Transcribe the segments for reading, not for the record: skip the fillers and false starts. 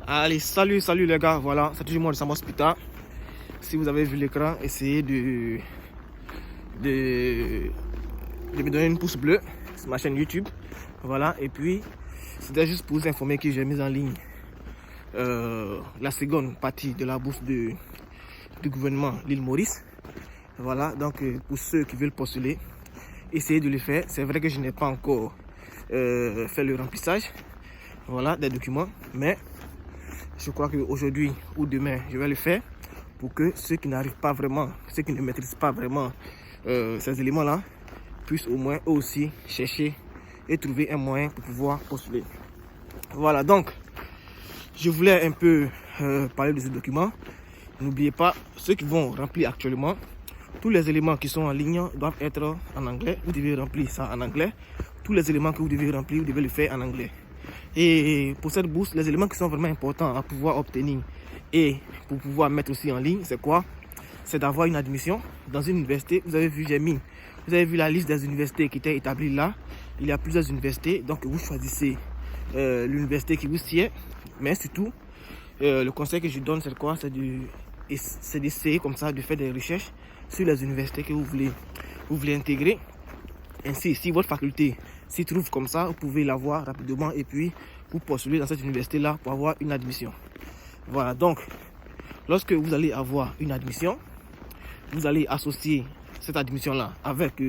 Allez, salut les gars, voilà, c'est toujours moi de Samos Pita. Si vous avez vu l'écran, essayez de me donner une pouce bleu sur ma chaîne YouTube. Voilà, et puis c'était juste pour vous informer que j'ai mis en ligne la seconde partie de la bourse du gouvernement l'île Maurice. Voilà, donc pour ceux qui veulent postuler, essayez de le faire. C'est vrai que je n'ai pas encore fait le remplissage, voilà, des documents, mais je crois qu'aujourd'hui ou demain, je vais le faire pour que ceux qui n'arrivent pas vraiment, ceux qui ne maîtrisent pas vraiment ces éléments-là, puissent au moins eux aussi chercher et trouver un moyen pour pouvoir postuler. Voilà, donc, je voulais un peu parler de ce document. N'oubliez pas, ceux qui vont remplir actuellement, tous les éléments qui sont en ligne doivent être en anglais. Vous devez remplir ça en anglais. Tous les éléments que vous devez remplir, vous devez le faire en anglais. Et pour cette bourse, les éléments qui sont vraiment importants à pouvoir obtenir et pour pouvoir mettre aussi en ligne, c'est quoi? C'est d'avoir une admission dans une université. Vous avez vu, vous avez vu la liste des universités qui était établie là. Il y a plusieurs universités, donc vous choisissez l'université qui vous sied. Mais surtout, le conseil que je donne, c'est quoi? C'est d'essayer comme ça de faire des recherches sur les universités que vous voulez intégrer. Ainsi, si votre faculté s'y trouve comme ça, vous pouvez l'avoir rapidement et puis vous postuler dans cette université-là pour avoir une admission. Voilà, donc, lorsque vous allez avoir une admission, vous allez associer cette admission-là avec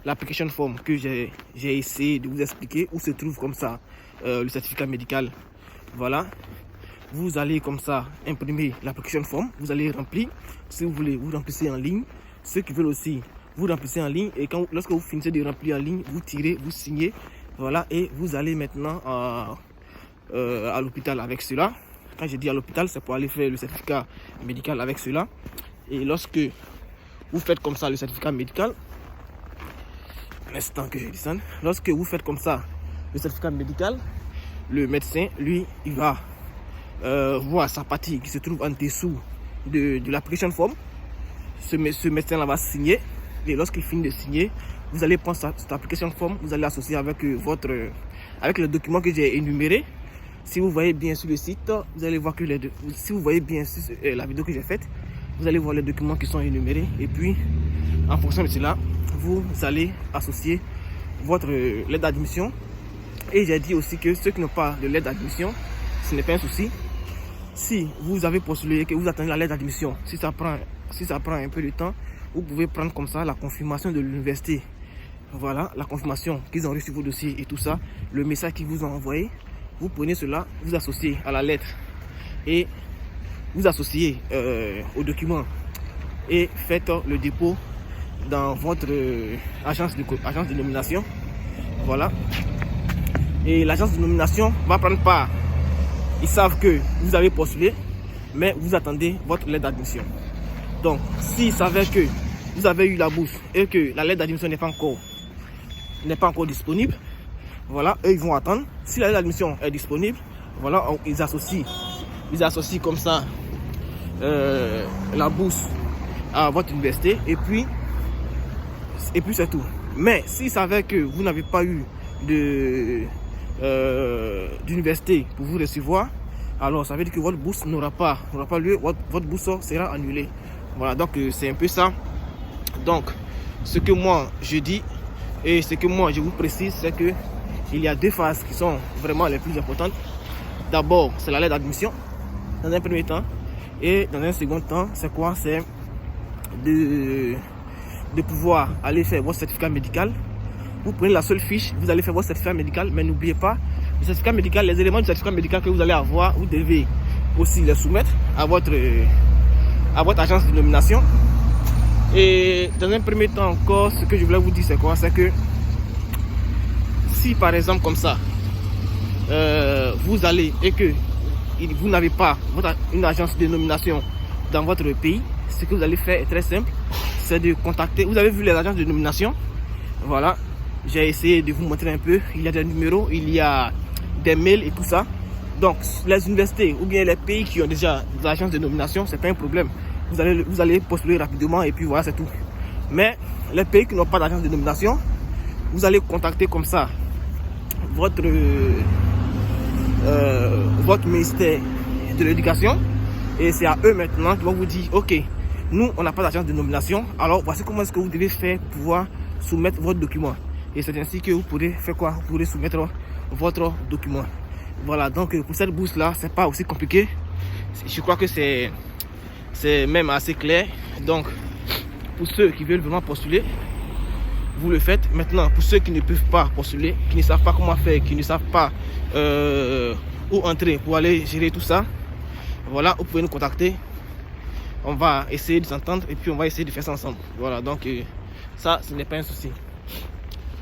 l'application form que j'ai essayé de vous expliquer, où se trouve comme ça le certificat médical. Voilà, vous allez comme ça imprimer l'application form, vous allez remplir. Si vous voulez, vous remplissez en ligne. Ceux qui veulent aussi, vous remplissez en ligne et lorsque vous finissez de remplir en ligne, vous tirez, vous signez, voilà, et vous allez maintenant à l'hôpital avec cela. Quand je dis à l'hôpital, c'est pour aller faire le certificat médical avec cela. Et lorsque vous faites comme ça le certificat médical, un instant que je descende, lorsque vous faites comme ça le certificat médical, le médecin, lui, il va voir sa partie qui se trouve en dessous de l'application form. Ce médecin-là va signer. Et lorsqu'il finit de signer, vous allez prendre cette application form, vous allez l'associer avec avec le document que j'ai énuméré. Si vous voyez bien sur le site, vous allez voir que si vous voyez bien sur la vidéo que j'ai faite, vous allez voir les documents qui sont énumérés. Et puis, en fonction de cela, vous allez associer votre lettre d'admission. Et j'ai dit aussi que ceux qui n'ont pas de lettre d'admission, ce n'est pas un souci. Si vous avez postulé et que vous attendez la lettre d'admission, si ça prend un peu de temps, vous pouvez prendre comme ça la confirmation de l'université. Voilà, la confirmation qu'ils ont reçu vos dossiers et tout ça, le message qu'ils vous ont envoyé. Vous prenez cela, vous associez à la lettre et vous associez au document et faites le dépôt dans votre agence de nomination. Voilà. Et l'agence de nomination va prendre part. Ils savent que vous avez postulé, mais vous attendez votre lettre d'admission. Donc, s'ils savaient que vous avez eu la bourse et que la lettre d'admission n'est pas encore disponible, voilà, eux ils vont attendre. Si la lettre d'admission est disponible, voilà, ils associent comme ça la bourse à votre université et puis c'est tout. Mais s'ils savaient que vous n'avez pas eu d'université pour vous recevoir, alors ça veut dire que votre bourse n'aura pas lieu, votre bourse sera annulée. Voilà, donc c'est un peu ça. Donc, ce que moi je dis et ce que moi je vous précise, c'est que il y a deux phases qui sont vraiment les plus importantes. D'abord, c'est la lettre d'admission, dans un premier temps. Et dans un second temps, c'est quoi? C'est de pouvoir aller faire votre certificat médical. Vous prenez la seule fiche, vous allez faire votre certificat médical, mais n'oubliez pas, le certificat médical, les éléments du certificat médical que vous allez avoir, vous devez aussi les soumettre à votre agence de nomination. Et dans un premier temps encore, ce que je voulais vous dire, c'est quoi? C'est que si par exemple comme ça, vous allez et que vous n'avez pas une agence de nomination dans votre pays, ce que vous allez faire est très simple, c'est de contacter. Vous avez vu les agences de nomination, voilà, j'ai essayé de vous montrer un peu. Il y a des numéros, il y a des mails et tout ça. Donc les universités ou bien les pays qui ont déjà des agences de nomination, c'est pas un problème. Vous allez postuler rapidement et puis voilà, c'est tout. Mais les pays qui n'ont pas d'agence de nomination, vous allez contacter comme ça votre ministère de l'éducation. Et c'est à eux maintenant qui vont vous dire, ok, nous, on n'a pas d'agence de nomination. Alors, voici comment est-ce que vous devez faire pour pouvoir soumettre votre document. Et c'est ainsi que vous pourrez faire quoi? Vous pourrez soumettre votre document. Voilà, donc pour cette bourse-là, c'est pas aussi compliqué. Je crois que c'est même assez clair. Donc, pour ceux qui veulent vraiment postuler, vous le faites. Maintenant, pour ceux qui ne peuvent pas postuler, qui ne savent pas comment faire, qui ne savent pas où entrer pour aller gérer tout ça, voilà, vous pouvez nous contacter. On va essayer de s'entendre et puis on va essayer de faire ça ensemble. Voilà, donc ça, ce n'est pas un souci.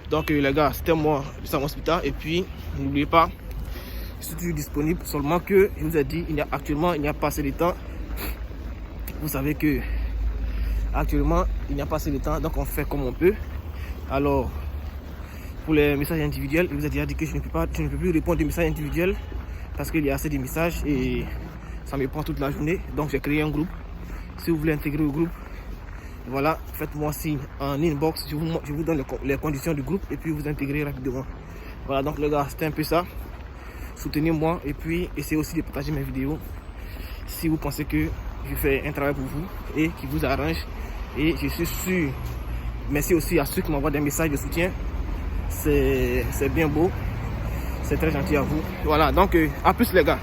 Donc les gars, c'était moi, le Sam Hospital. Et puis, n'oubliez pas, je suis toujours disponible. Seulement que, je vous ai dit, actuellement, il n'y a pas assez de temps. Vous savez que, actuellement, il n'y a pas assez de temps. Donc on fait comme on peut. Alors, pour les messages individuels, je vous ai déjà dit que je ne peux plus répondre aux messages individuels. Parce qu'il y a assez de messages et ça me prend toute la journée. Donc j'ai créé un groupe. Si vous voulez intégrer le groupe, voilà, faites-moi signe en inbox. Je vous donne les conditions du groupe et puis vous intégrez rapidement. Voilà, donc les gars, c'était un peu ça. Soutenez-moi et puis essayez aussi de partager mes vidéos si vous pensez que je fais un travail pour vous et qui vous arrange. Et je suis sûr, merci aussi à ceux qui m'envoient des messages de soutien. C'est bien beau. C'est très gentil à vous. Voilà, donc à plus les gars.